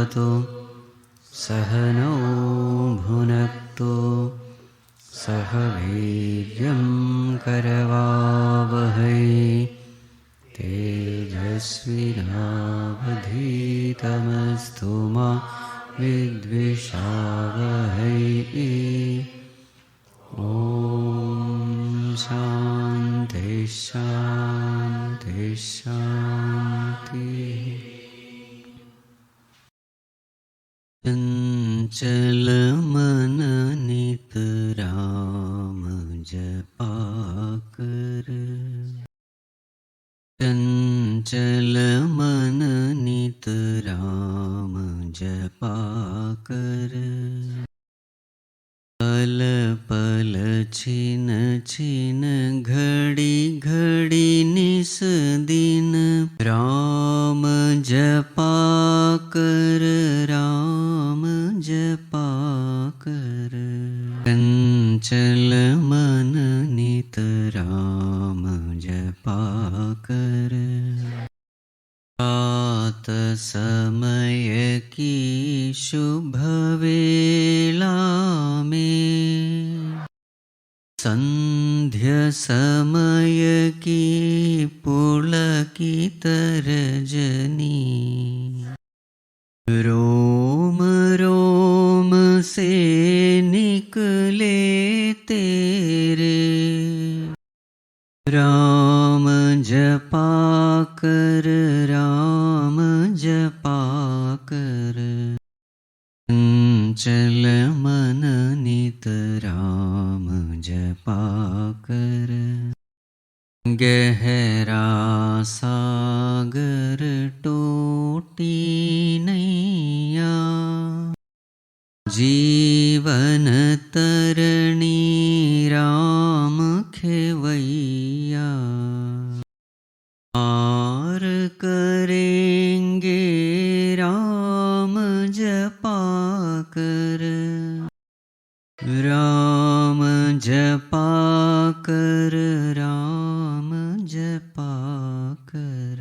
भवतु सहनौ भुनक्तु सह वीर्यं करवावहै तेजस्विनावधीतमस्तु मा विद्विषावहै। ॐ शान्ति शान्ति शान्तिः। चंचल मन नित राम जपा कर, चंचल मन नित राम जपा कर, पल पल छिन छिन घड़ी घड़ी निस दिन राम जपा कर, राम जपा कर। चंचल मन नित राम जपा कर, प्रात समय की शुभ वेला में, संध्या समय की पुलकित रजनी, रोम रोम से निकले तेरे राम जपा कर, राम जपा कर। चंचल मन नित राम जपा कर, गहरा सागर टूटी नैया, जीवन तरणी राम खेवैया, पार करेंगे राम जपा कर, राम जपा कर, राम जपा कर।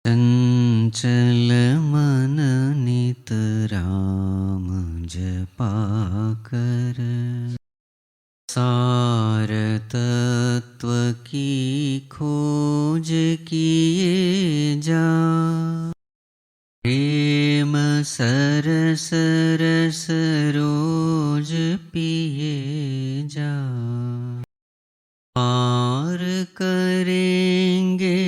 चंचल मन नित राम जपा कर, सार तत्व की खोज किए जा, प्रेम सरस रस रोज पिए जा, पार करेंगे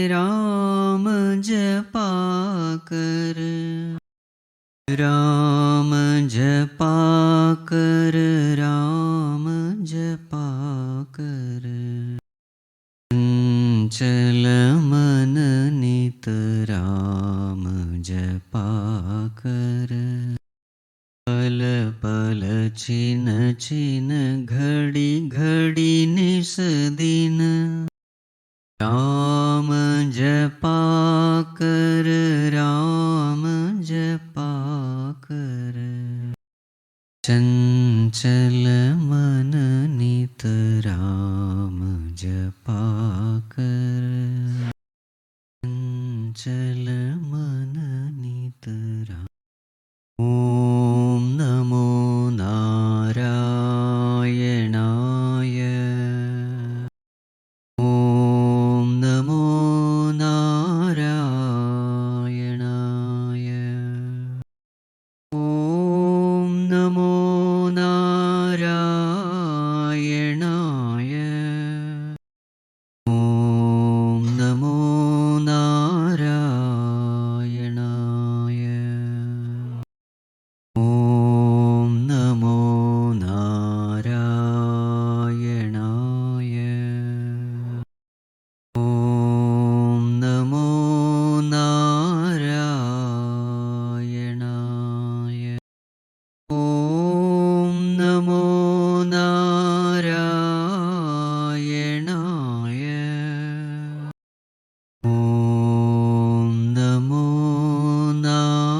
राम जपा कर, राम जपा कर, राम जपा कर। चंचल मन नित राम जपा कर, पल पल छिन छिन घड़ी घड़ी निस दिन राम जपा कर, राम जपा कर। चंचल मन नित राम जपा कर, चंचल मन नित राम। ओम नमो नारायणाय, ओम नमो नारायणाय, ओम नमो नारायणाय, ओम नमो नारायणाय, ओम नमो नारायणाय, ओम नमो नारायणाय, ओम नमो नारायणाय, ओम नमो नारायणाय।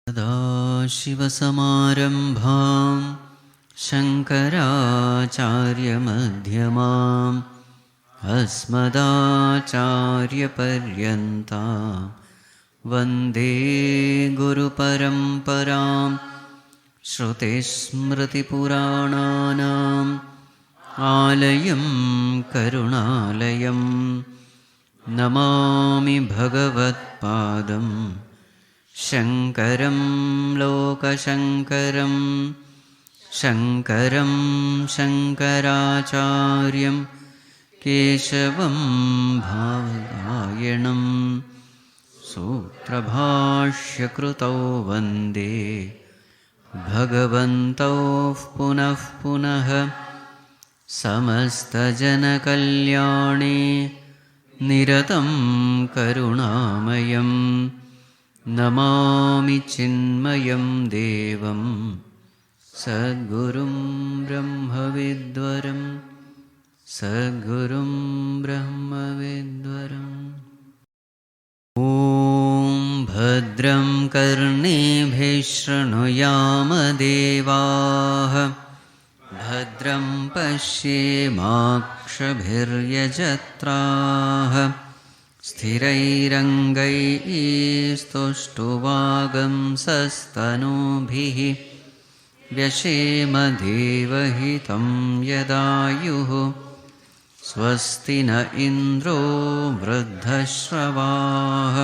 सदाशिवसमारम्भां शङ्कराचार्यमध्यमाम् अस्मदाचार्यपर्यन्तां वन्दे गुरुपरम्परां श्रुतिस्मृतिपुराणानाम् आलयं करुणालयं नमामि भगवत्पादं शङ्करं लोकशङ्करं शङ्करं शङ्कराचार्यं केशवं भावयायणं सूत्रभाष्यकृतौ वन्दे भगवन्तौ पुनः पुनः समस्तजनकल्याणे निरतं करुणामयं नमामि चिन्मयं देवं सद्गुरुं ब्रह्मविद्वरं सद्गुरुं ब्रह्मविद्वरम्। ॐ भद्रं कर्णेभिः शृणुयाम देवाः भद्रं पश्येमाक्षभिर्यजत्राः स्थिरैरङ्गैस्तुष्टुवागंसस्तनूभिः व्यशेमदेवहितं यदायुः स्वस्ति न इन्द्रो वृद्धश्रवाः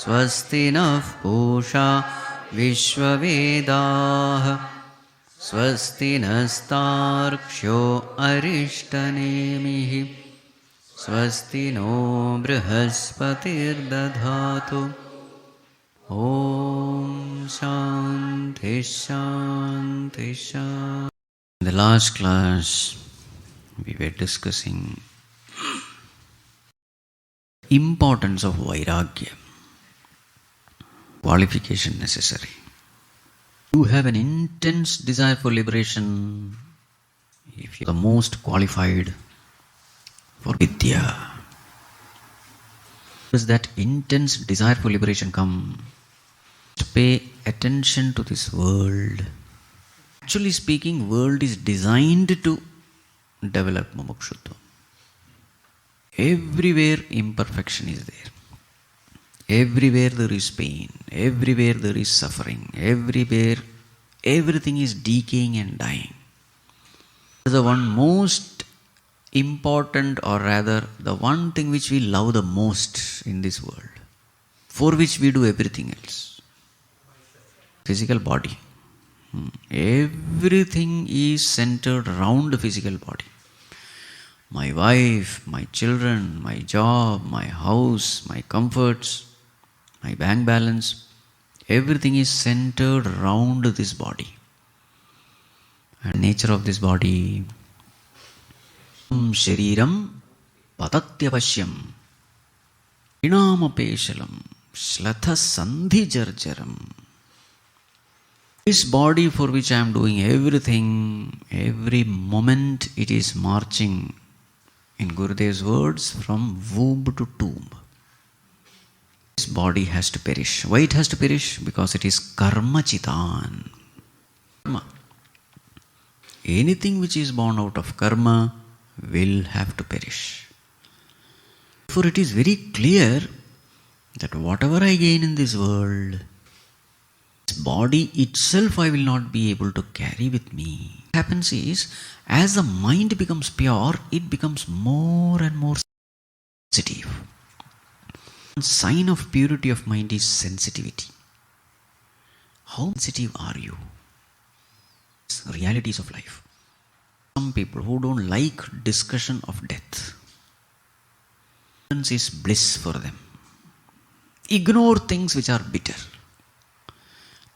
स्वस्ति नः पूषा विश्ववेदाः स्वस्ति नस्तार्क्ष्यो अरिष्टनेमिः स्वस्ति नो बृहस्पतिर्दधातु। ॐ शान्ति शान्ति शान्ति। In the last class we were discussing importance of Vairāgya, qualification necessary. You have an intense desire for liberation, if you are the most qualified for Vidya. Does that intense desire for liberation come? To pay attention to this world. Actually speaking, world is designed to develop mumukshutva. Everywhere imperfection is there. Everywhere there is pain, everywhere there is suffering, everywhere everything is decaying and dying. The one most important, or rather the one thing which we love the most in this world, for which we do everything else, physical body. Everything is centered around the physical body. My wife, my children, my job, my house, my comforts, my bank balance, everything is centered around this body. And nature of this body, shariram patatyavashyam inamapeshalam slatha sandhi jarjaram. This body for which I am doing everything, every moment it is marching, in Gurudev's words, from womb to tomb. This body has to perish. Why it has to perish? Because it is karma chitan. Karma. Anything which is born out of karma will have to perish. Therefore it is very clear that whatever I gain in this world, this body itself I will not be able to carry with me. What happens is, as the mind becomes pure, it becomes more and more sensitive. One sign of purity of mind is sensitivity. How sensitive are you? Realities of life. Some people who don't like discussion of death, ignorance is bliss for them. Ignore things which are bitter.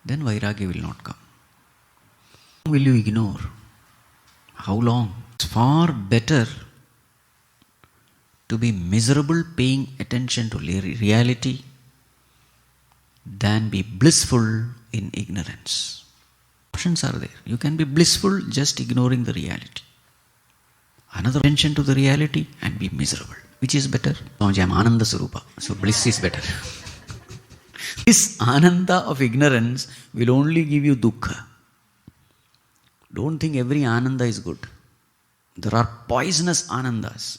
Then Vairāgya will not come. How will you ignore? How long? It's far better to be miserable paying attention to reality than be blissful in ignorance. Options are there. You can be blissful just ignoring the reality. Another attention to the reality and be miserable. Which is better? I am Ananda Sarupa. So bliss is better. This Ananda of ignorance will only give you dukkha. Don't think every Ananda is good. There are poisonous Anandas.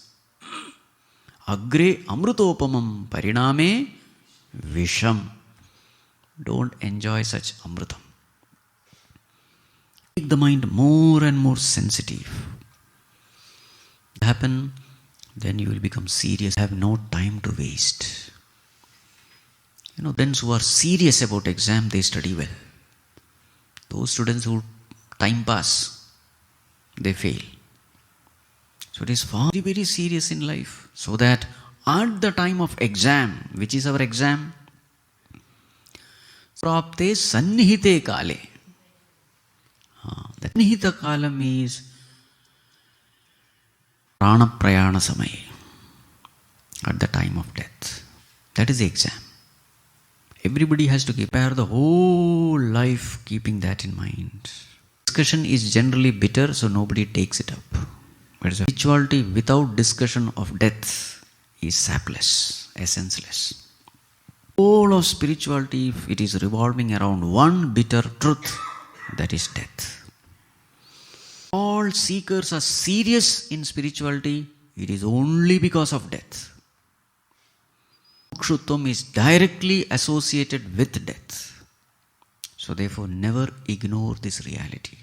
Agre amrutopamam pariname visham. Don't enjoy such amrutam. Make the mind more and more sensitive. Happen, then you will become serious, have no time to waste. Students who are serious about exam, they study well. Those students who time pass, they fail. So it is very, very serious in life. So that at the time of exam, which is our exam? Prapte sannihite kale. The sannihita kalam is prana prayana samay. At the time of death. That is the exam. Everybody has to prepare the whole life keeping that in mind. Discussion is generally bitter, so nobody takes it up. But spirituality without discussion of death is sapless, essenceless. All of spirituality, it is revolving around one bitter truth, that is death. All seekers are serious in spirituality, it is only because of death. Mokshutvam is directly associated with death. So therefore never ignore this reality.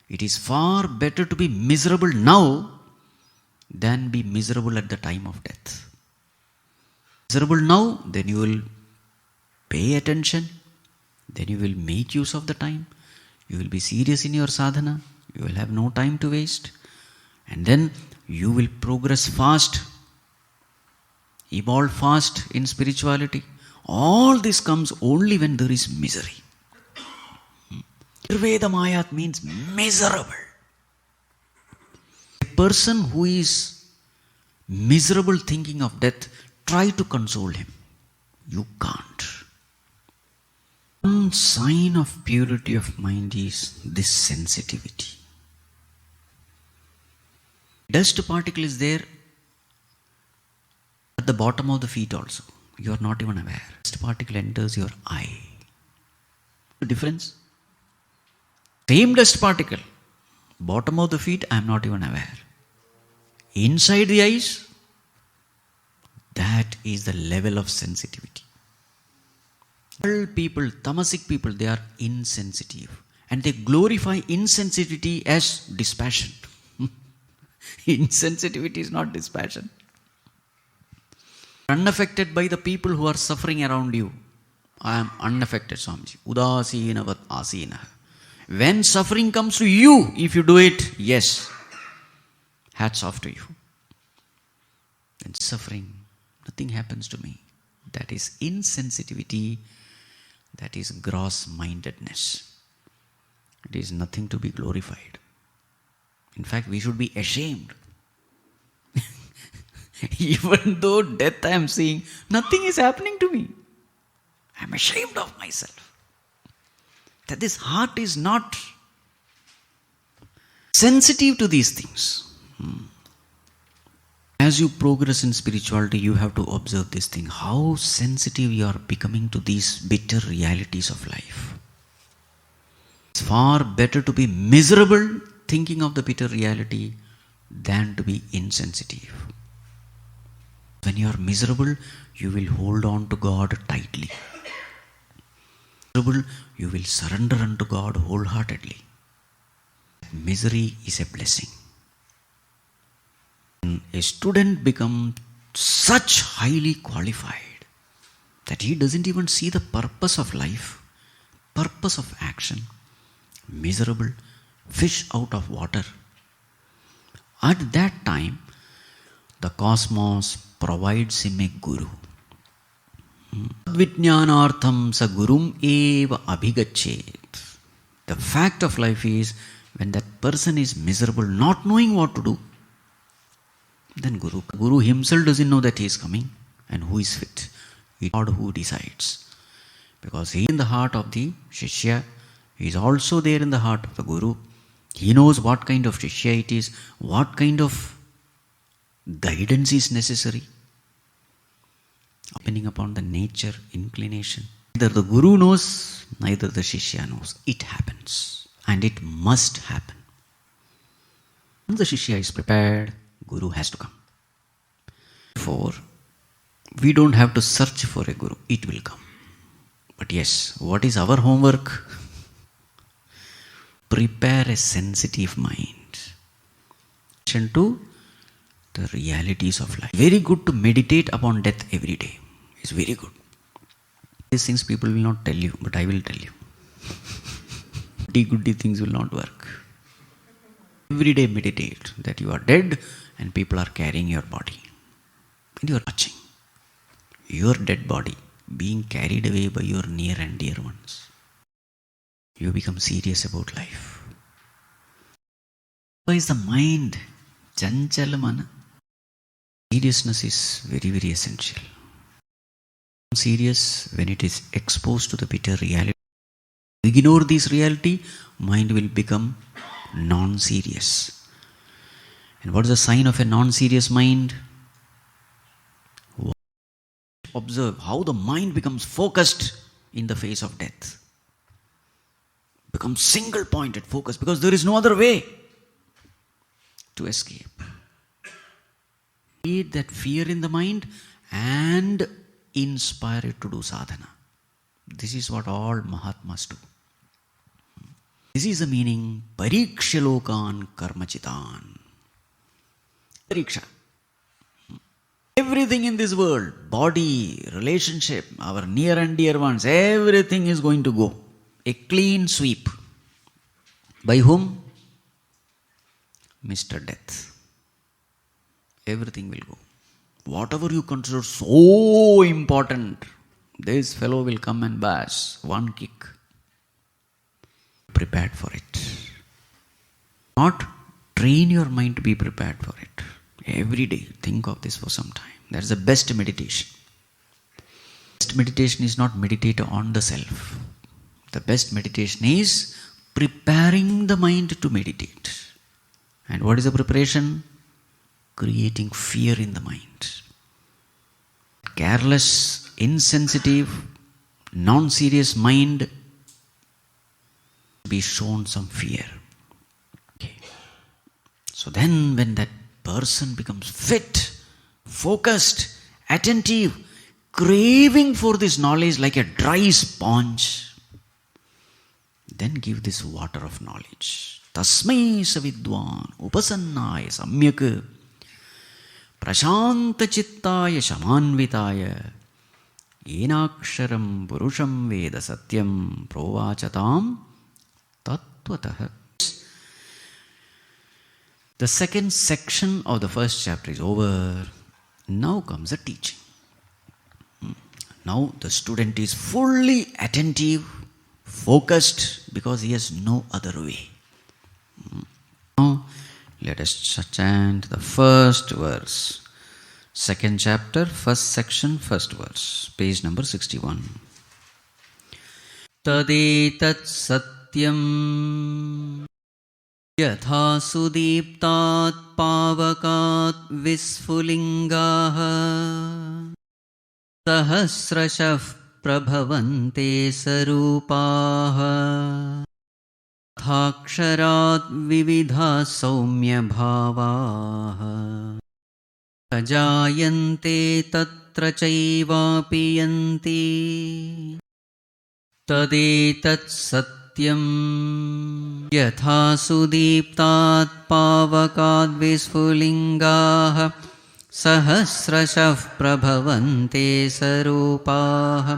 It is far better to be miserable now than be miserable at the time of death. Miserable now, then you will pay attention, then you will make use of the time, you will be serious in your sadhana, you will have no time to waste, and then you will progress fast, evolve fast in spirituality. All this comes only when there is misery. Nirvedamayat means miserable. A person who is miserable thinking of death, try to console him. You can't. One sign of purity of mind is this sensitivity. Dust particle is there at the bottom of the feet also. You are not even aware. Dust particle enters your eye. The difference? Same dust particle. Bottom of the feet, I am not even aware. Inside the eyes, that is the level of sensitivity. All people, tamasic people, they are insensitive. And they glorify insensitivity as dispassion. Insensitivity is not dispassion. Unaffected by the people who are suffering around you. I am unaffected, Swamiji. Udasinavat asina. When suffering comes to you, if you do it, yes, hats off to you. When suffering, nothing happens to me. That is insensitivity. That is gross-mindedness. It is nothing to be glorified. In fact, we should be ashamed. Even though death I am seeing, nothing is happening to me. I am ashamed of myself. That this heart is not sensitive to these things. As you progress in spirituality, you have to observe this thing. How sensitive you are becoming to these bitter realities of life. It's far better to be miserable thinking of the bitter reality than to be insensitive. When you are miserable, you will hold on to God tightly. You will surrender unto God wholeheartedly. Misery is a blessing. When a student becomes such highly qualified that he doesn't even see the purpose of life, purpose of action, miserable, fish out of water. At that time, the cosmos provides him a guru. Vijnanartham sa gurum eva abhigachet. The fact of life is, when that person is miserable, not knowing what to do, then Guru himself doesn't know that he is coming and who is fit. It's God who decides. Because he is in the heart of the Shishya, he is also there in the heart of the Guru. He knows what kind of Shishya it is, what kind of guidance is necessary. Depending upon the nature, inclination. Neither the Guru knows, neither the Shishya knows. It happens. And it must happen. Once the Shishya is prepared, Guru has to come. therefore, we don't have to search for a guru. It will come. But yes, what is our homework? Prepare a sensitive mind to the realities of life. Very good to meditate upon death every day. It's very good. These things people will not tell you, but I will tell you. Goody things will not work. Every day meditate that you are dead and people are carrying your body. And you are watching your dead body being carried away by your near and dear ones. You become serious about life. Why is the mind chanchalamana? Seriousness is very, very essential. Serious when it is exposed to the bitter reality. Ignore this reality, mind will become non-serious. And what is the sign of a non-serious mind? Observe how the mind becomes focused in the face of death. Becomes single-pointed focus because there is no other way to escape. Create that fear in the mind and inspire it to do sadhana. This is what all Mahatmas do. This is the meaning pariksha lokan karmachitan. Pariksha. Everything in this world, body, relationship, our near and dear ones, everything is going to go. A clean sweep. By whom? Mr. Death. Everything will go. Whatever you consider so important, this fellow will come and bash one kick. Prepared for it. Not train your mind to be prepared for it. Every day, think of this for some time. That's the best meditation. Best meditation is not meditate on the self. The best meditation is preparing the mind to meditate. And what is the preparation? Creating fear in the mind. Careless, insensitive, non-serious mind be shown some fear. Okay. So then when that person becomes fit, focused, attentive, craving for this knowledge like a dry sponge, then give this water of knowledge. Tasmai savidwan upasannaya samyak prashanta chittaya shamanvitaya enaksharam purusham veda satyam provachatam tattvataha. The second section of the first chapter is over. Now comes the teaching. Now the student is fully attentive, focused, because he has no other way. Now let us chant the first verse. Second chapter, first section, first verse. Page number 61. Tadetat satyam yatha sudiptat pavakat visfulingaha sahasrashah prabhavante sarupaha thaksharat vividha saumya bhavaha ajayante tatra chaivapi yanti tadetat satyam yatha sudiptat pavakat visfulingaha sahasrashah prabhavante sarupaha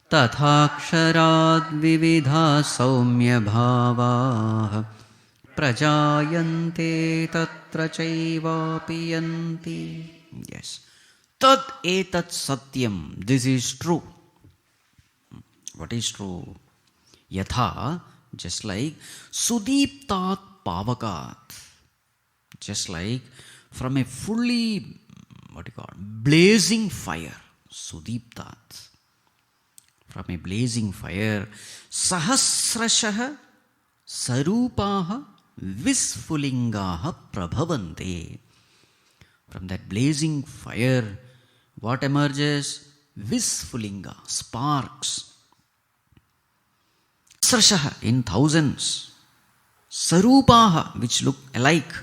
tathaksharat vividha saumya bhavaha prajayante tatra chaivapi yanti. Yes. Tat etat satyam. This is true. What is true? Yatha, just like sudiptat pavakat. Just like from a fully, blazing fire. Sudiptat. From a blazing fire. Sahasrashah sarupaha visfulingaha prabhavante. From that blazing fire, what emerges? Visfulinga, sparks. Srashaha, in thousands. Sarupaha, which look alike.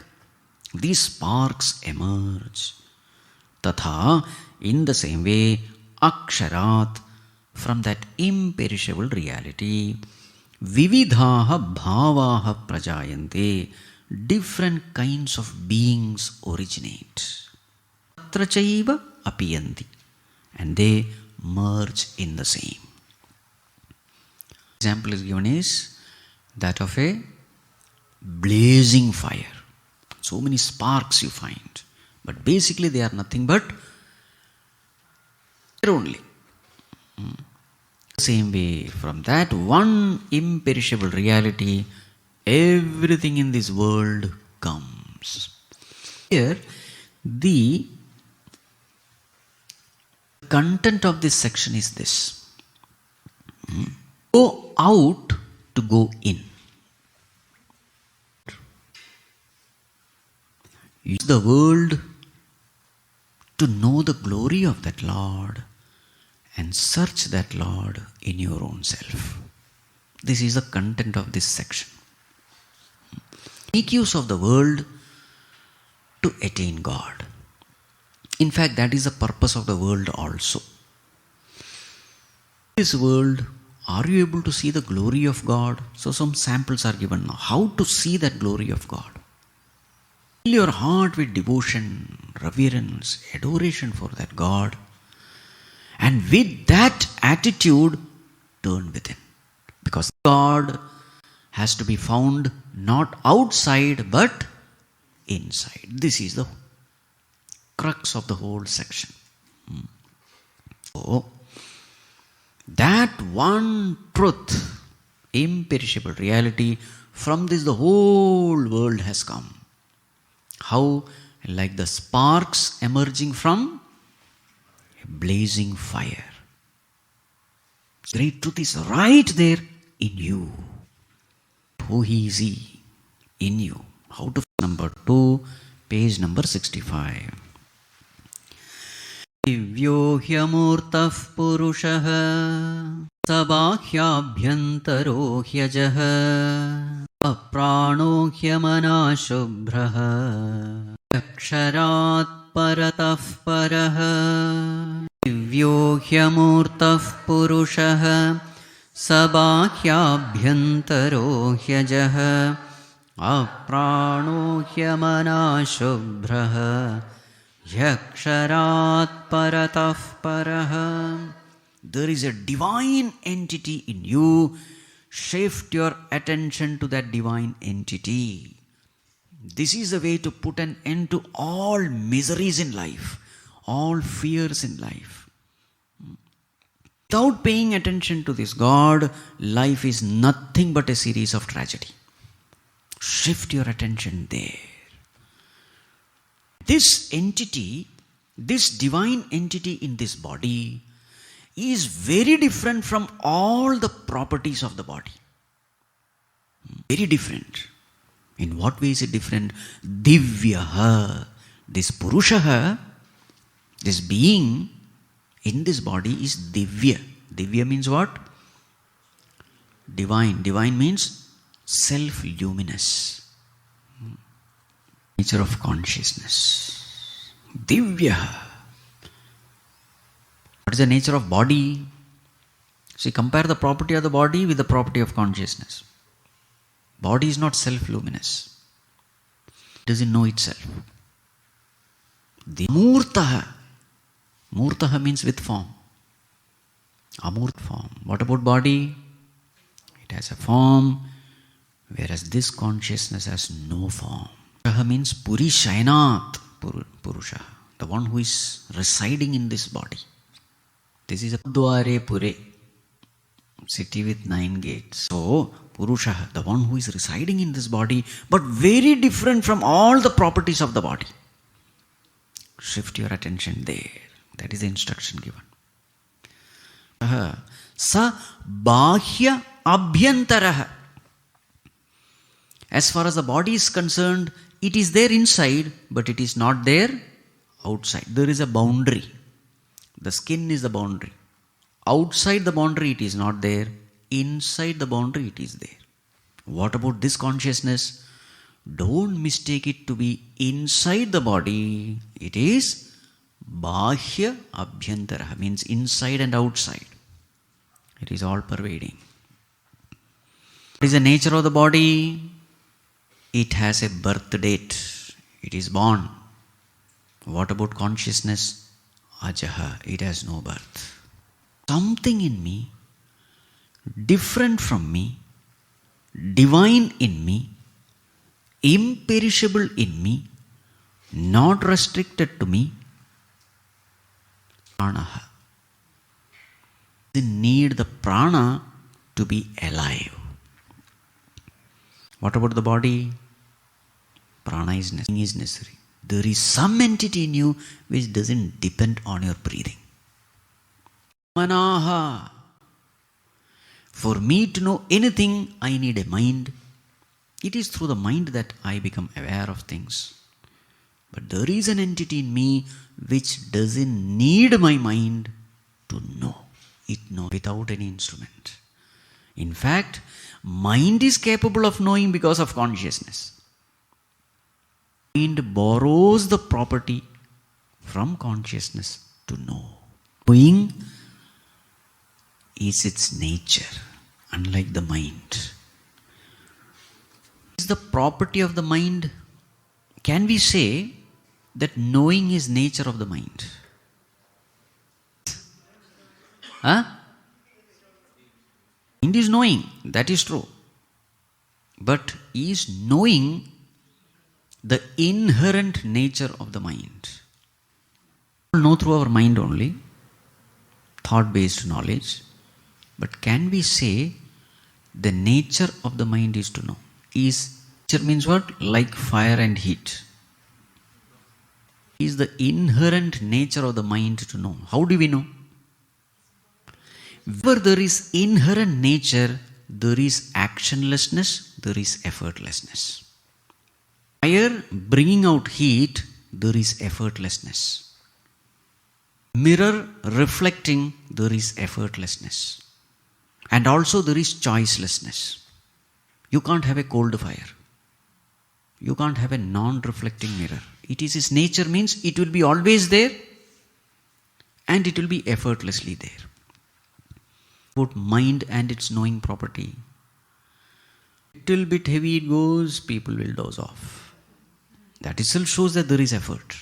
These sparks emerge. Tatha, in the same way, aksharat, from that imperishable reality, vividhaha bhavaha prajayante, different kinds of beings originate. Tatra chaiva apiyanti, and they merge in the same. Example is given is that of a blazing fire. So many sparks you find, but basically they are nothing but fire only. Same way, from that one imperishable reality, everything in this world comes. Here, the content of this section is this: go out to go in. Use the world to know the glory of that Lord and search that Lord in your own self. This is the content of this section. Make use of the world to attain God. In fact, that is the purpose of the world also. This world, are you able to see the glory of God? So some samples are given now. How to see that glory of God? Fill your heart with devotion, reverence, adoration for that God. And with that attitude, turn within. Because God has to be found not outside but inside. This is the crux of the whole section. So, that one truth, imperishable reality, from this the whole world has come. How? Like the sparks emerging from a blazing fire. Great truth is right there in you. Who is He? In you. How to? Number 2, page number 65. Divyo hyamurtah purushah sabāhyābhyantaro hyajah aprāno hyamana shubhrah aksharat paratah parah. Divyo hyamurtah purushah sabāhyābhyantaro hyajah aprāno hyamana shubhrah yaksharat paratah parah. There is a divine entity in you. Shift your attention to that divine entity. This is the way to put an end to all miseries in life, all fears in life. Without paying attention to this God, life is nothing but a series of tragedy. Shift your attention there. This entity, this divine entity in this body, is very different from all the properties of the body. Very different. In what way is it different? Divyaha. This Purushaha, this being in this body is Divya. Divya means what? Divine. Divine means self-luminous. Nature of consciousness. Divyaha. What is the nature of body? See, compare the property of the body with the property of consciousness. Body is not self-luminous. It doesn't know itself. The Murtaha. Murtaha means with form. Amurt form. What about body? It has a form, whereas this consciousness has no form. Purusha means Purishainat Purusha, the one who is residing in this body. This is a Dware Pure, city with 9 gates. So, Purusha, the one who is residing in this body, but very different from all the properties of the body. Shift your attention there. That is the instruction given. Sa Bahya Abhyantaraha. As far as the body is concerned, it is there inside, but it is not there outside. There is a boundary. The skin is the boundary. Outside the boundary, it is not there. Inside the boundary, it is there. What about this consciousness? Don't mistake it to be inside the body. It is Bahya abhyantara means inside and outside. It is all pervading. What is the nature of the body? It has a birth date. It is born. What about consciousness? Ajaha. It has no birth. Something in me, different from me, divine in me, imperishable in me, not restricted to me, pranaha. They need the prana to be alive. What about the body? Prana is necessary. There is some entity in you which doesn't depend on your breathing. Manaha. For me to know anything, I need a mind. It is through the mind that I become aware of things. But there is an entity in me which doesn't need my mind to know. It knows without any instrument. In fact, mind is capable of knowing because of consciousness. Mind borrows the property from consciousness to know. Knowing is its nature, unlike the mind. Is the property of the mind? Can we say that knowing is nature of the mind? Mind is knowing, that is true. But is knowing the inherent nature of the mind? We know through our mind only, thought-based knowledge. But can we say the nature of the mind is to know? Nature means what? Like fire and heat. Is the inherent nature of the mind to know? How do we know? Where there is inherent nature, there is actionlessness, there is effortlessness. Fire bringing out heat, there is effortlessness. Mirror reflecting, there is effortlessness. And also there is choicelessness. You can't have a cold fire. You can't have a non-reflecting mirror. It is its nature, means it will be always there and it will be effortlessly there. About mind and its knowing property. Little bit heavy it goes, people will doze off. That itself shows that there is effort.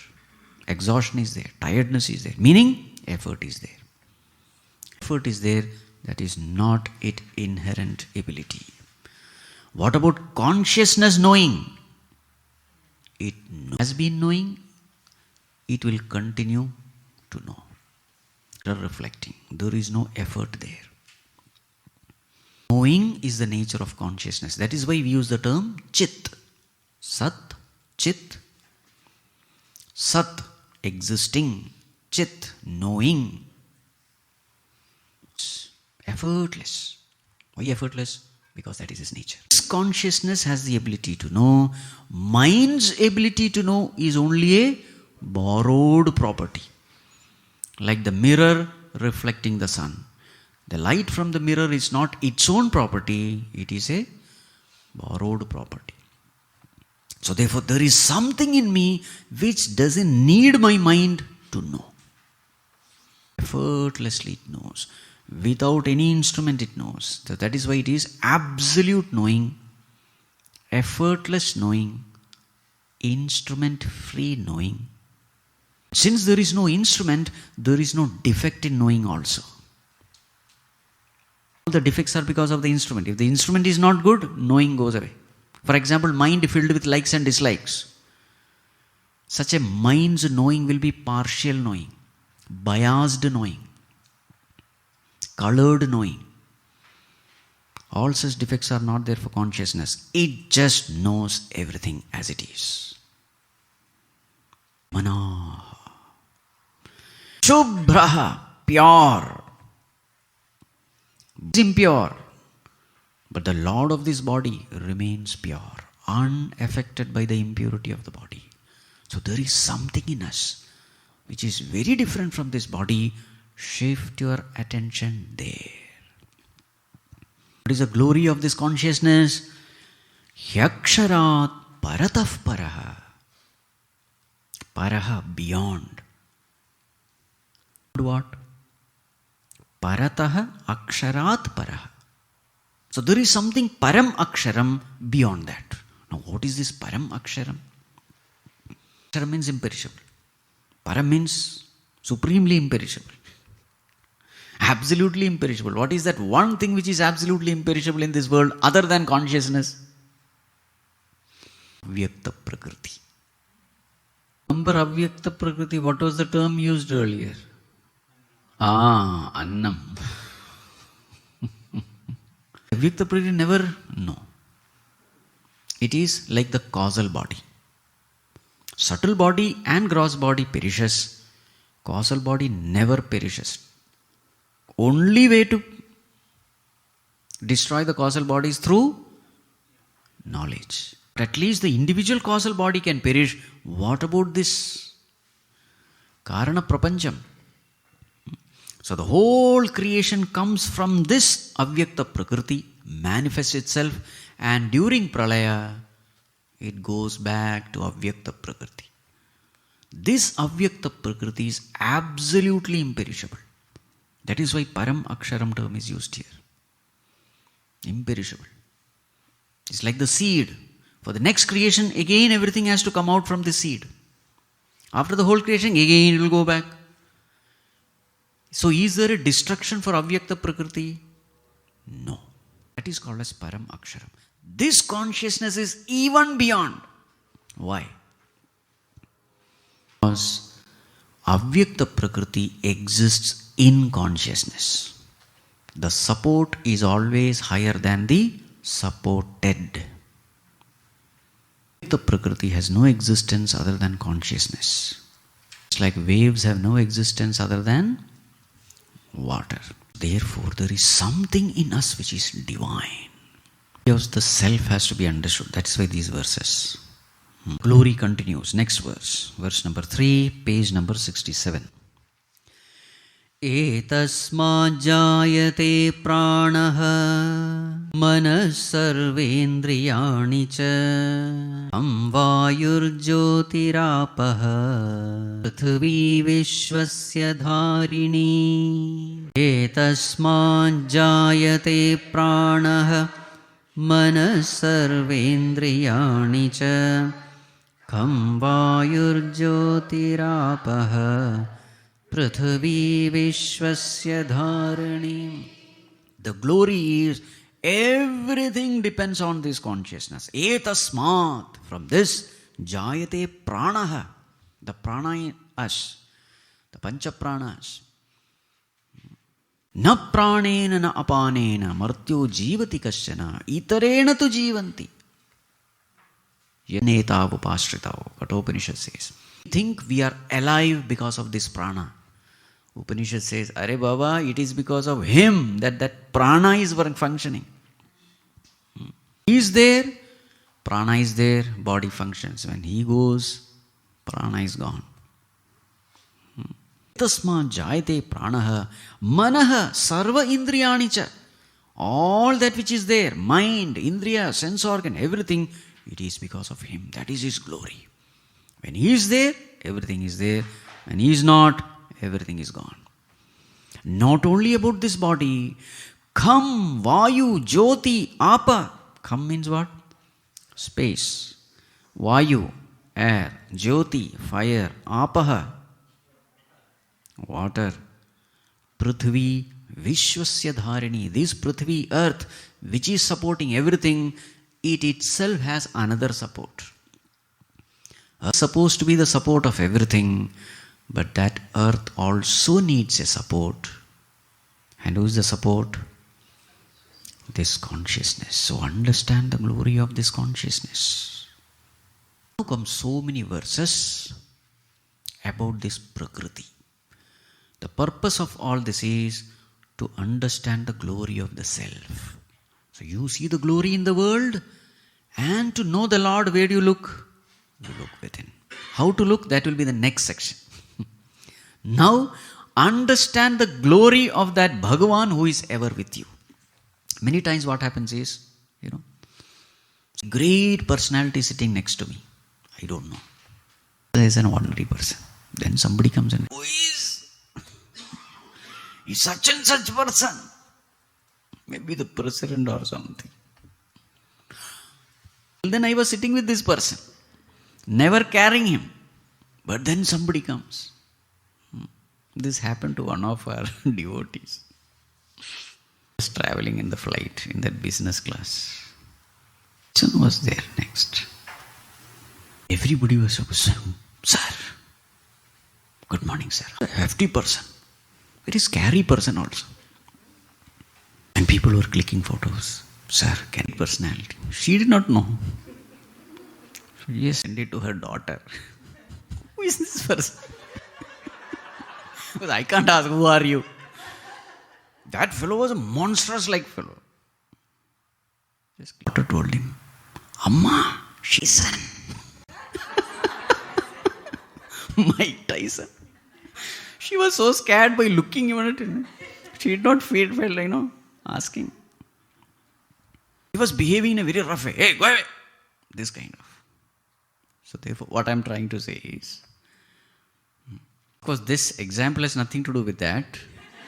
Exhaustion is there, tiredness is there, meaning effort is there. Effort is there, that is not its inherent ability. What about consciousness knowing? It has been knowing, it will continue to know. Reflecting, there is no effort there. Knowing is the nature of consciousness. That is why we use the term chit. Sat, chit. Sat, existing. Chit, knowing. Effortless. Why effortless? Because that is his nature. This consciousness has the ability to know. Mind's ability to know is only a borrowed property. Like the mirror reflecting the sun. The light from the mirror is not its own property, it is a borrowed property. So therefore there is something in me which doesn't need my mind to know. Effortlessly it knows. Without any instrument it knows. So that is why it is absolute knowing, effortless knowing, instrument-free knowing. Since there is no instrument, there is no defect in knowing also. All the defects are because of the instrument. If the instrument is not good, knowing goes away. For example, mind filled with likes and dislikes. Such a mind's knowing will be partial knowing, biased knowing, colored knowing. All such defects are not there for consciousness. It just knows everything as it is. Mana. Shubhraha, pure. Is impure. But the Lord of this body remains pure, unaffected by the impurity of the body. So there is something in us which is very different from this body. Shift your attention there. What is the glory of this consciousness? Yaksharat parataf paraha. Paraha, beyond. What? Parataha aksharat paraha. So there is something param aksharam beyond that. Now what is this param aksharam? Aksharam means imperishable. Param means supremely imperishable. Absolutely imperishable. What is that one thing which is absolutely imperishable in this world other than consciousness? Avyakta prakriti. Remember avyakta prakriti, what was the term used earlier? Annam. Avyakta prakriti never, no. It is like the causal body. Subtle body and gross body perishes. Causal body never perishes. Only way to destroy the causal body is through knowledge. But at least the individual causal body can perish. What about this Karana Prapancham? So the whole creation comes from this Avyakta Prakriti, manifests itself, and during Pralaya, it goes back to Avyakta Prakriti. This Avyakta Prakriti is absolutely imperishable. That is why Param Aksharam term is used here. Imperishable. It's like the seed. For the next creation, again everything has to come out from the seed. After the whole creation, again it will go back. So is there a destruction for Avyakta Prakriti? No. That is called as Param Aksharam. This consciousness is even beyond. Why? Because Avyakta Prakriti exists in consciousness. The support is always higher than the supported. The Prakriti has no existence other than consciousness. It's like waves have no existence other than water. Therefore, there is something in us which is divine. Because the self has to be understood. That's why these verses. Glory continues. Next verse. Verse number 3, page number 67. Etasmād jāyate prāṇah manas sarvendriyāni ca tam vāyurjyotirāpah prithvī vishvasya dhāriṇī. Etasmād jāyate prāṇah manas sarvendriyāni ca tam vāyurjyotirāpah Prithvi Vishwasya Dharani. The glory is everything depends on this consciousness. Etasmat. From this, Jayate Pranaha. The prana in us. The Pancha Pranas. Na pranena na apanena martyo jivati kasyana itarena tu jivanti. Yanetav upashritav. What Upanishad says. We think we are alive because of this prana. Upanishad says, Are Baba, it is because of him that prana is functioning. He is there, prana is there, body functions. When he goes, prana is gone. Tasma jayate pranaha manaha sarva indriyani cha. All that which is there, mind, indriya, sense organ, everything, it is because of him. That is his glory. When he is there, everything is there. When he is not, everything is gone. Not only about this body, Kham, Vayu, Jyoti, Apa. Kham means what? Space. Vayu, air. Jyoti, fire. Apaha, water. Prithvi, Vishwasya Dharini. This Prithvi, earth, which is supporting everything, it itself has another support. Earth is supposed to be the support of everything. But that earth also needs a support. And who is the support? This consciousness. So understand the glory of this consciousness. Now come so many verses about this Prakriti. The purpose of all this is to understand the glory of the self. So you see the glory in the world, and to know the Lord, where do you look? You look within. How to look? That will be the next section. Now, understand the glory of that Bhagavan who is ever with you. Many times what happens is, great personality sitting next to me. I don't know. There is an ordinary person. Then somebody comes and, who is is such and such person. Maybe the president or something. Then I was sitting with this person, never carrying him. But then somebody comes. This happened to one of our devotees. He was traveling in the flight, in that business class. Son was there next. Everybody was saying, sir, good morning, sir. A hefty person. Very scary person also. And people were clicking photos. Sir, can personality. She did not know. She just sent it to her daughter. Who is this person? Because I can't ask, who are you? That fellow was a monstrous like fellow. Just daughter told him, Amma, she's son. Mike Tyson. She was so scared by looking even at him. She did not feel, asking. He was behaving in a very rough way. Hey, go away. This kind of. So therefore, what I am trying to say is, because this example has nothing to do with that,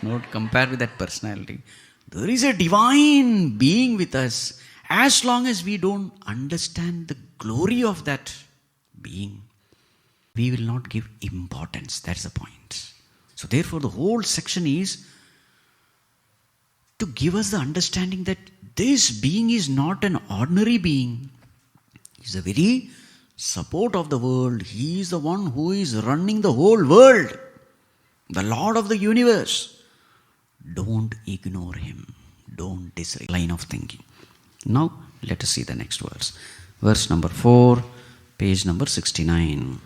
not compared with that personality. There is a divine being with us. As long as we don't understand the glory of that being, we will not give importance. That's the point. So therefore, the whole section is to give us the understanding that this being is not an ordinary being. He is the very support of the world. He is the one who is running the whole world. The Lord of the universe. Don't ignore him. Don't disregard line of thinking. Now, let us see the next verse. Verse number 4, page number 69.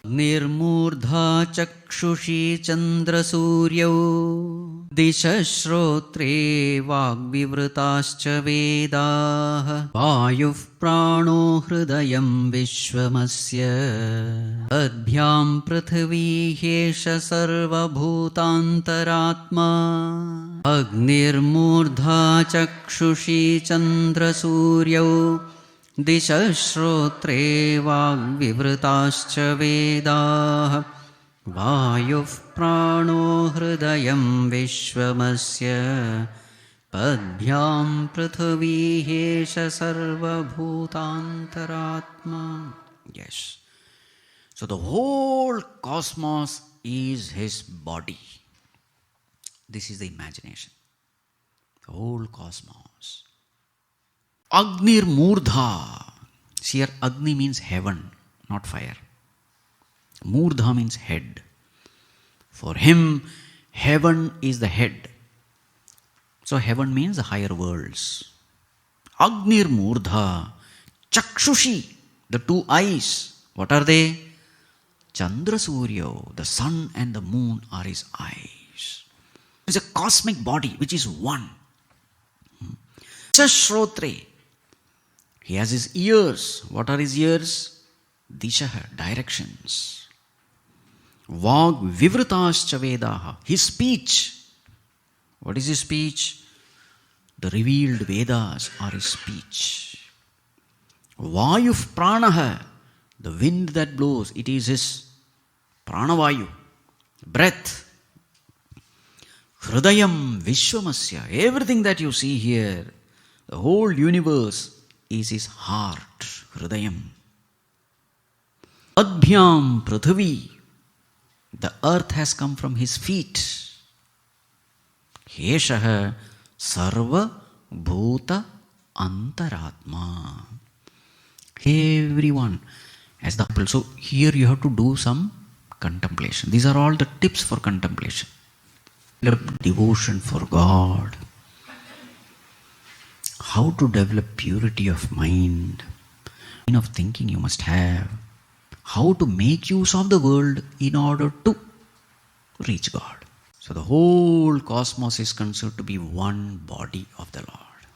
Nirmurdha chakshushi chandra suryau dishashrotre vagvivrutascha vedah vayuh prano hridayam vishwamasya adbhyam prithvi hesha sarva bhutantaratma agnirmurdha chakshushi chandra suryau Dishashrotre vagvivrutascha vedah Vayuh prano hridayam vishwamasya Padbhyam prithvi hesha sarva bhutantaratma. Yes. So the whole cosmos is his body. This is the imagination. The whole cosmos. Agnir Murdha. See here, Agni means heaven, not fire. Murdha means head. For him, heaven is the head. So heaven means the higher worlds. Agnir Murdha. Chakshushi, the two eyes. What are they? Chandra Suryo, the sun and the moon are his eyes. It's a cosmic body which is one. Dishashrotre. He has his ears. What are his ears? Dishaha, directions. Vag vivrutascha vedaha. His speech. What is his speech? The revealed Vedas are his speech. Vayuh pranaha. The wind that blows, it is his pranavayu, breath. Hridayam vishwamasya. Everything that you see here, the whole universe is his heart, Hridayam. Adbhyam prithvi. The earth has come from his feet. Heshaha sarva bhuta antaratma. Everyone as the apple. So here you have to do some contemplation. These are all the tips for contemplation. Devotion for God. How to develop purity of mind, of thinking you must have. How to make use of the world in order to reach God. So the whole cosmos is considered to be one body of the Lord.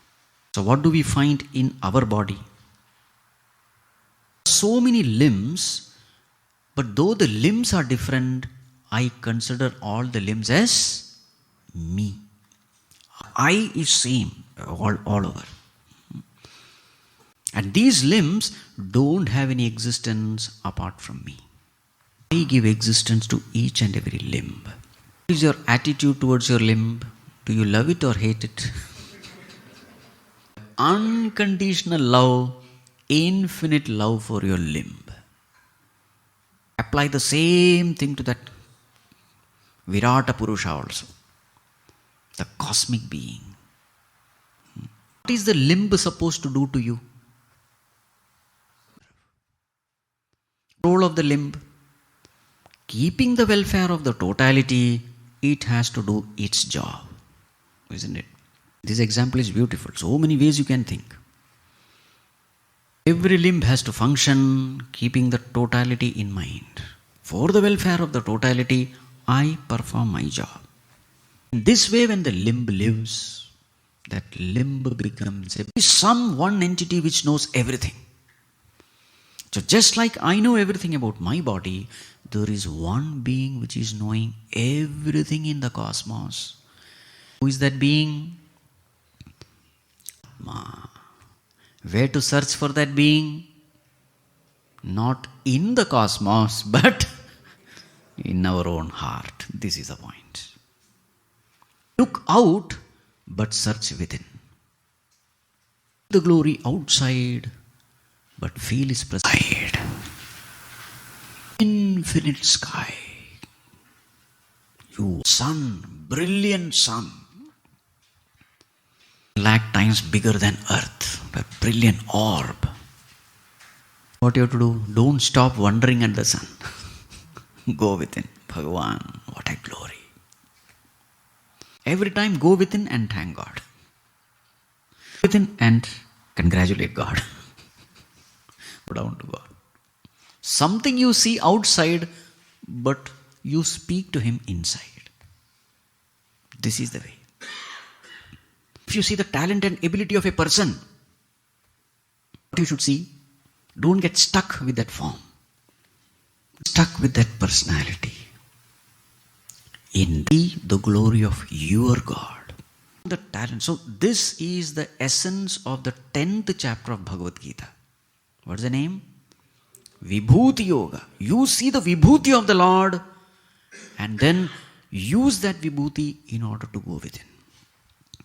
So what do we find in our body? So many limbs, but though the limbs are different, I consider all the limbs as me. I is same all over. And these limbs don't have any existence apart from me. I give existence to each and every limb. What is your attitude towards your limb? Do you love it or hate it? Unconditional love, infinite love for your limb. Apply the same thing to that Virata Purusha also, the cosmic being. What is the limb supposed to do to you? Role of the limb, keeping the welfare of the totality, it has to do its job, isn't it? This example is beautiful. So many ways you can think. Every limb has to function, keeping the totality in mind. For the welfare of the totality, I perform my job. In this way, when the limb lives, that limb becomes some one entity which knows everything. So just like I know everything about my body, there is one being which is knowing everything in the cosmos. Who is that being? Where to search for that being? Not in the cosmos, but in our own heart. This is the point. Look out, but search within. The glory outside, but feel His presence. Infinite sky. You sun, brilliant sun. Lakh times bigger than earth, a brilliant orb. What you have to do? Don't stop wondering at the sun. Go within. Bhagavan, what a glory. Every time go within and thank God. Within and congratulate God. Go down to God. Something you see outside, but you speak to Him inside. This is the way. If you see the talent and ability of a person, what you should see, don't get stuck with that form. Stuck with that personality. In the glory of your God. The talent. So this is the essence of the 10th chapter of Bhagavad Gita. What's the name? Vibhuti Yoga. You see the Vibhuti of the Lord and then use that Vibhuti in order to go within.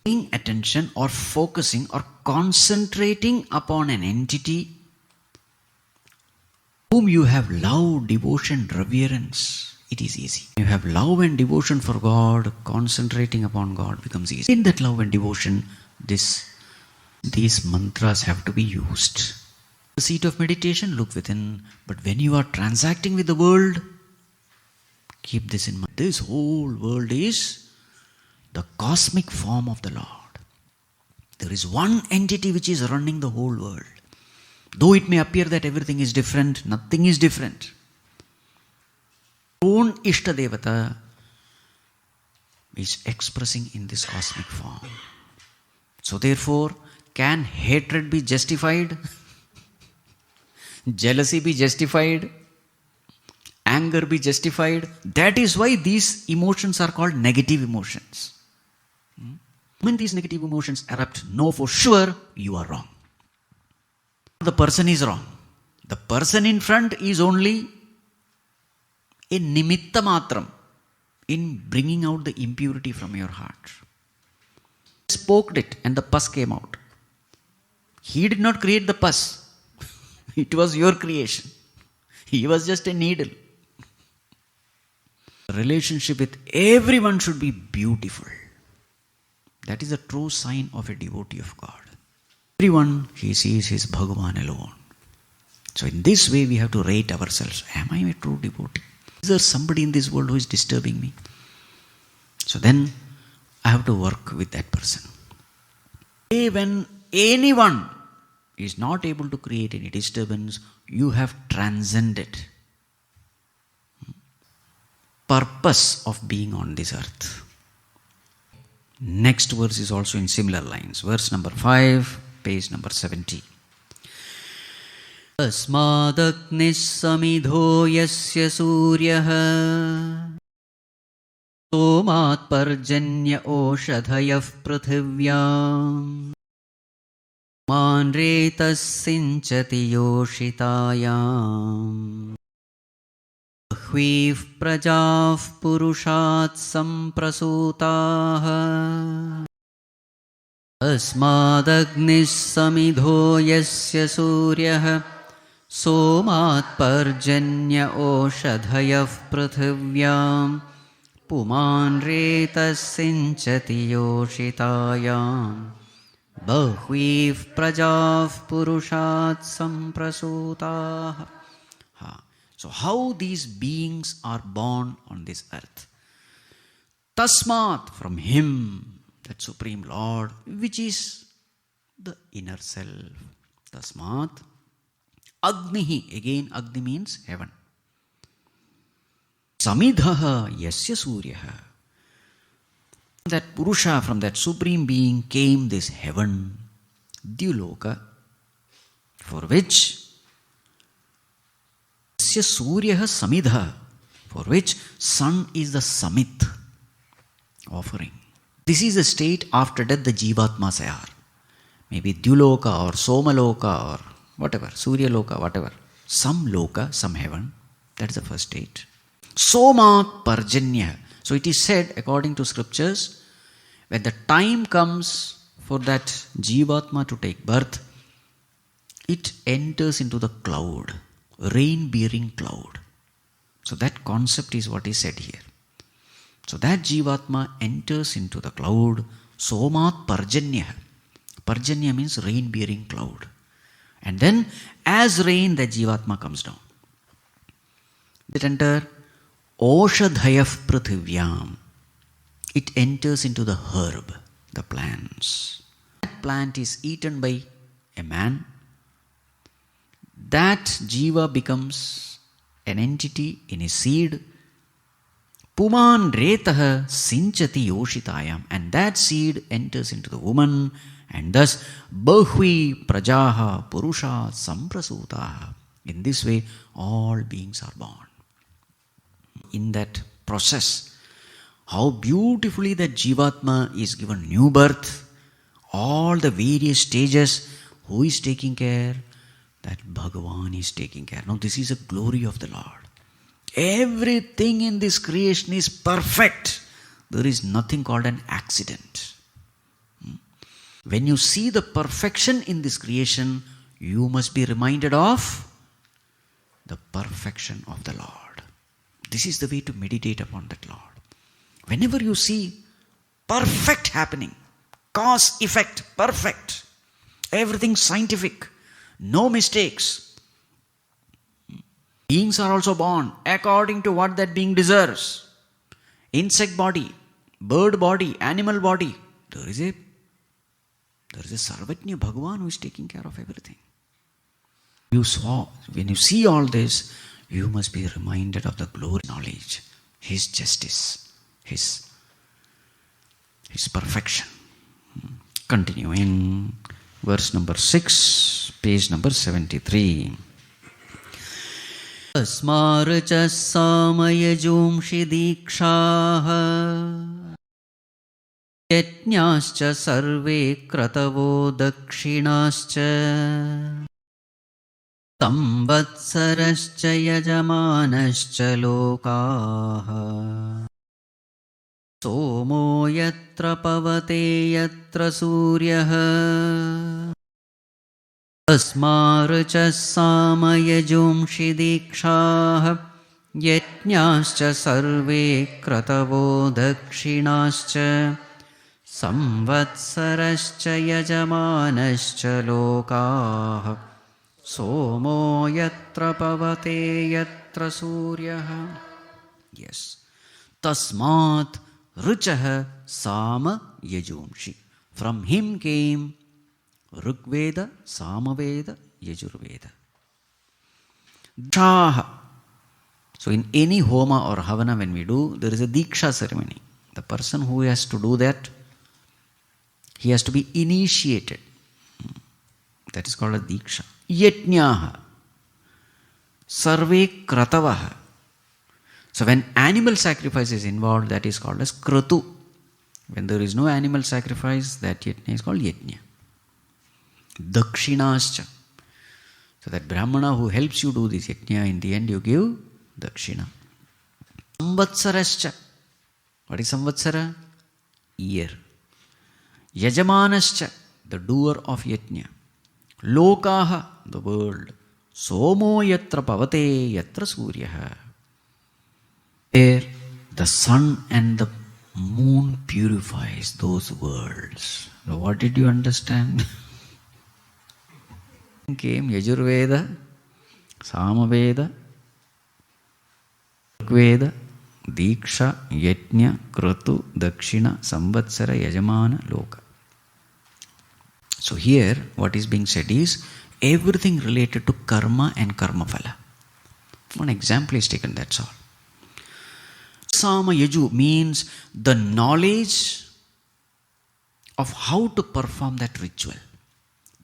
Paying attention or focusing or concentrating upon an entity whom you have love, devotion, reverence, it is easy. You have love and devotion for God, concentrating upon God becomes easy. In that love and devotion, these mantras have to be used. The seat of meditation, look within. But when you are transacting with the world, keep this in mind. This whole world is the cosmic form of the Lord. There is one entity which is running the whole world. Though it may appear that everything is different, nothing is different. Own Ishta Devata is expressing in this cosmic form. So therefore, can hatred be justified? Jealousy be justified? Anger be justified? That is why these emotions are called negative emotions. When these negative emotions erupt, know for sure you are wrong. The person is wrong. The person in front is only a nimitta matram in bringing out the impurity from your heart. Poked it and the pus came out. He did not create the pus. It was your creation. He was just a needle. The relationship with everyone should be beautiful. That is a true sign of a devotee of God. Everyone he sees his Bhagavan alone. So in this way we have to rate ourselves. Am I a true devotee? Is there somebody in this world who is disturbing me? So then I have to work with that person. When anyone is not able to create any disturbance, you have transcended purpose of being on this earth. Next verse is also in similar lines. Verse number 5, page number 70. Tasmadagnis samidho yasya suryaha somat parjanya oshadhayah prithivya manretas sinchati yoshitayam Bahvīv prajāv purushat samprasūtāh Tasmādagnis samidho yasya suryah Somat parjanya oshadhayav prithivyam Puman retas sinchati yoshitayam Bahvīv prajāv purushat samprasūtāh. So how these beings are born on this earth? Tasmat, from Him, that Supreme Lord, which is the inner self. Tasmat. Agnihi, again Agni means heaven. Samidhaha yasya suryaha. That Purusha, from that Supreme Being came this heaven, Dyuloka, for which yasya suryaha samidha, for which sun is the samit offering. This is the state after death the Jivatmas are. Maybe Dyuloka or Somaloka or whatever, Surya Loka, whatever. Some Loka, some heaven. That is the first state. Somat Parjanya. So it is said, according to scriptures, when the time comes for that Jivatma to take birth, it enters into the cloud, rain-bearing cloud. So that concept is what is said here. So that Jivatma enters into the cloud, Somat Parjanya. Parjanya means rain-bearing cloud. And then, as rain, the Jivatma comes down. It enters Oshadhayav Prithivyam. It enters into the herb, the plants. That plant is eaten by a man. That Jiva becomes an entity in his seed. Puman retaha sinchati yoshitayam. And that seed enters into the woman. And thus, Bahvi prajaha purusha samprasūtaha. In this way, all beings are born. In that process, how beautifully that Jivatma is given new birth, all the various stages, who is taking care? That Bhagavan is taking care. Now, this is a glory of the Lord. Everything in this creation is perfect. There is nothing called an accident. When you see the perfection in this creation, you must be reminded of the perfection of the Lord. This is the way to meditate upon that Lord. Whenever you see perfect happening, cause, effect, perfect, everything scientific, no mistakes. Beings are also born according to what that being deserves. Insect body, bird body, animal body. There is a Sarvatnya Bhagavan who is taking care of everything. When you see all this, you must be reminded of the glory, knowledge, His justice, His perfection. Continuing, verse number 6, page number 73. Asmaraja samayajumshi dikshaha Yajñāscha sarve kratavo dakshināscha Samvatsarascha yajamanascha lokāha Somo yatra pavate yatra suryaha Asmaracha samayajumshi dikshaha Yajñāscha sarve kratavo dakshināscha Samvatsarascha yajamanascha lokāha Somo yatra pavate yatra suryaha. Yes. Tasmat ruchaha sama yajumshi. From him came Rigveda, Samaveda, Yajurveda. Dikshaha. So in any homa or havana when we do, there is a diksha ceremony. The person who has to do that, he has to be initiated. That is called a diksha. Yajñāha. Sarve kratavaha. So when animal sacrifice is involved, that is called as kratu. When there is no animal sacrifice, that yajna is called yajna. Dakshinascha. So that Brahmana who helps you do this yajna, in the end you give dakshina. Samvatsarascha. What is samvatsara? Year. Yajamanascha, the doer of yajna. Lokaha, the world. Somo yatra pavate yatra suryaha. There the sun and the moon purifies those worlds. Now what did you understand? Came Yajurveda, Samaveda, Veda, Diksha, Yajna, Kratu, Dakshina, Samvatsara, Yajamana, Loka. So here what is being said is everything related to karma and karma phala. One example is taken, that's all. Sama Yaju means the knowledge of how to perform that ritual.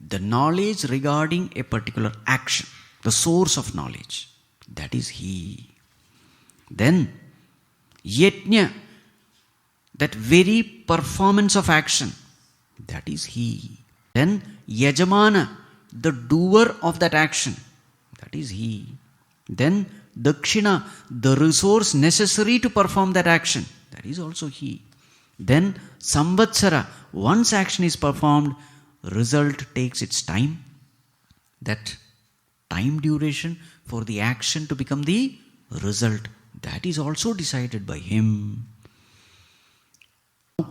The knowledge regarding a particular action, the source of knowledge, that is he. Then Yajna, that very performance of action, that is he. Then Yajamana, the doer of that action, that is he. Then Dakshina, the resource necessary to perform that action, that is also he. Then Samvatsara, once action is performed, result takes its time. That time duration for the action to become the result, that is also decided by him.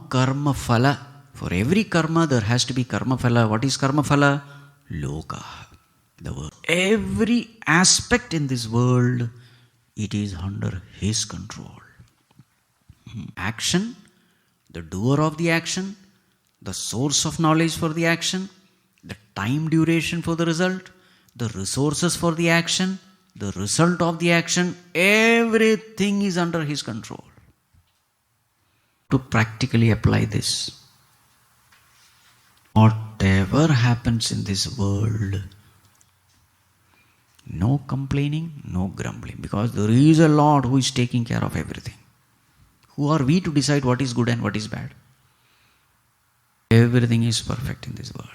Karma phala. For every karma there has to be karma phala. What is karma phala? Loka, the world. Every aspect in this world, it is under his control. Action, the doer of the action, the source of knowledge for the action, the time duration for the result, the resources for the action, the result of the action, everything is under his control. To practically apply this, whatever happens in this world, no complaining, no grumbling, because there is a Lord who is taking care of everything. Who are we to decide what is good and what is bad? Everything is perfect in this world.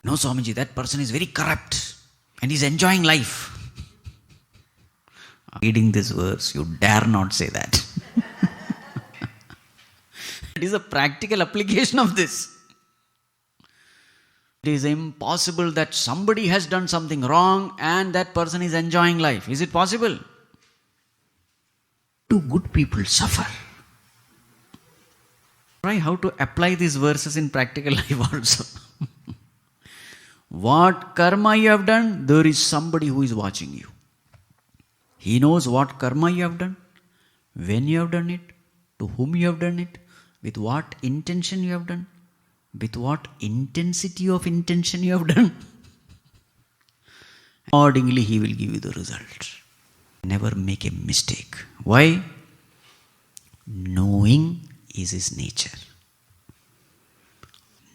No, Swamiji, that person is very corrupt and is enjoying life. Reading this verse, you dare not say that. It is a practical application of this. It is impossible that somebody has done something wrong and that person is enjoying life. Is it possible? Do good people suffer? Try how to apply these verses in practical life also. What karma you have done, there is somebody who is watching you. He knows what karma you have done, when you have done it, to whom you have done it, with what intention you have done, with what intensity of intention you have done. Accordingly, he will give you the result. Never make a mistake. Why? Knowing is his nature.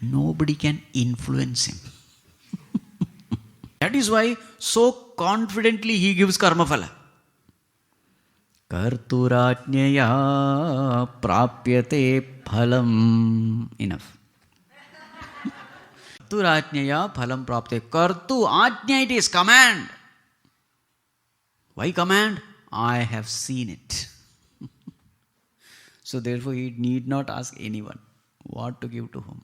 Nobody can influence him. That is why so confidently he gives karma phala. Karturajñaya prapyate phalam. Enough. Karturajñaya phalam prapte. Kartu ajña, it is command. Why command? I have seen it. So therefore he need not ask anyone what to give to whom.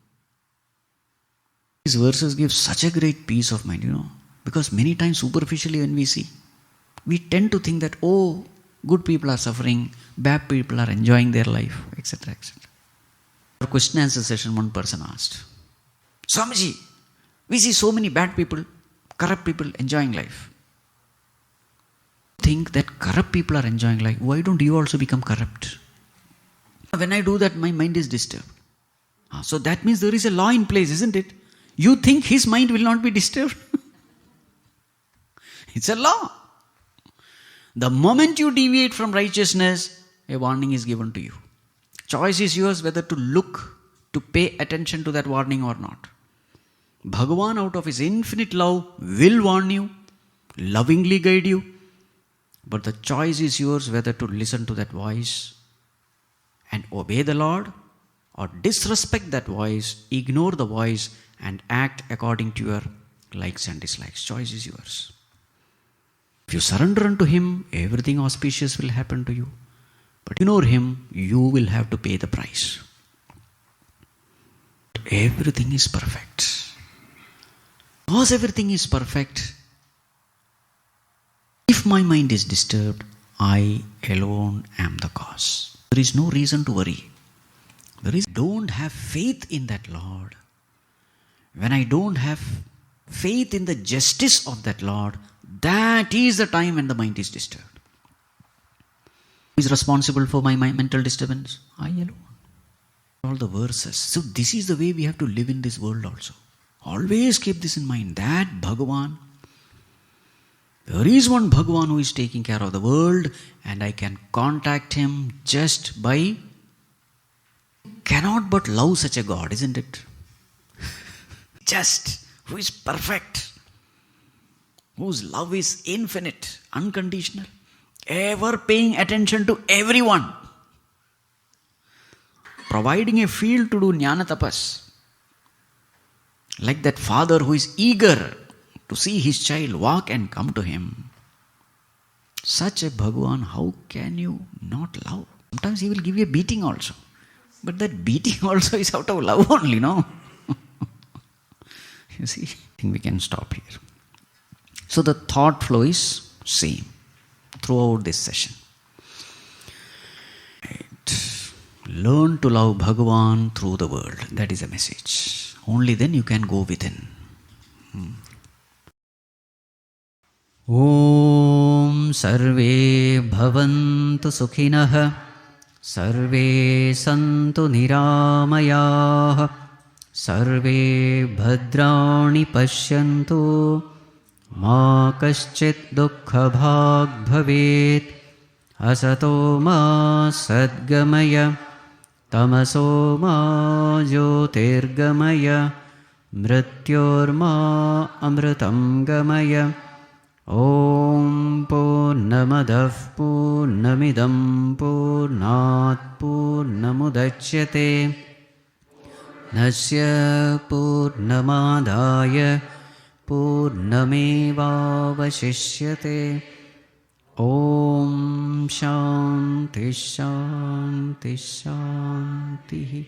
These verses give such a great peace of mind, because many times superficially when we see, we tend to think that, oh, good people are suffering, bad people are enjoying their life, etc. etc. For question answer session, one person asked, Swamiji, we see so many bad people, corrupt people enjoying life. Think that corrupt people are enjoying life. Why don't you also become corrupt? When I do that, my mind is disturbed. So that means there is a law in place, isn't it? You think his mind will not be disturbed? It's a law. The moment you deviate from righteousness, a warning is given to you. Choice is yours whether to look, to pay attention to that warning or not. Bhagavan, out of his infinite love, will warn you, lovingly guide you, but the choice is yours whether to listen to that voice and obey the Lord, or disrespect that voice, ignore the voice, and act according to your likes and dislikes. Choice is yours. If you surrender unto him, everything auspicious will happen to you. But ignore him, you will have to pay the price. Everything is perfect. Because everything is perfect, if my mind is disturbed, I alone am the cause. There is no reason to worry. Don't have faith in that Lord. When I don't have faith in the justice of that Lord, that is the time when the mind is disturbed. Who is responsible for my mental disturbance? I alone. All the verses. So this is the way we have to live in this world also. Always keep this in mind, that Bhagavan, there is one Bhagavan who is taking care of the world, and I can contact him just by, cannot but love such a God, isn't it? Just, who is perfect, whose love is infinite, unconditional, ever paying attention to everyone, providing a field to do jnana tapas. Like that father who is eager to see his child walk and come to him. Such a Bhagavan, how can you not love? Sometimes he will give you a beating also. But that beating also is out of love only, no? You see, I think we can stop here. So the thought flow is same throughout this session. Right. Learn to love Bhagavan through the world. That is a message. Only then you can go within. Om sarve bhavantu sukhinah, sarve santu niramayah, sarve bhadrani pashyantu, ma kaschit dukkha bhag bhavet, asato ma sadgamaya, tamaso ma jyotirgamaya, mrityorma amritam gamaya. Om Purnamadav Purnamidam Purnat Purnamudachyate Nasya Purnamadaya Purnamevavashishyate. Om Shanti Shanti Shanti.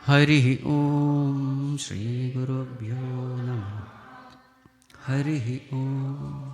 Hari Om Shri Gurubhyo Namah. Hari Om.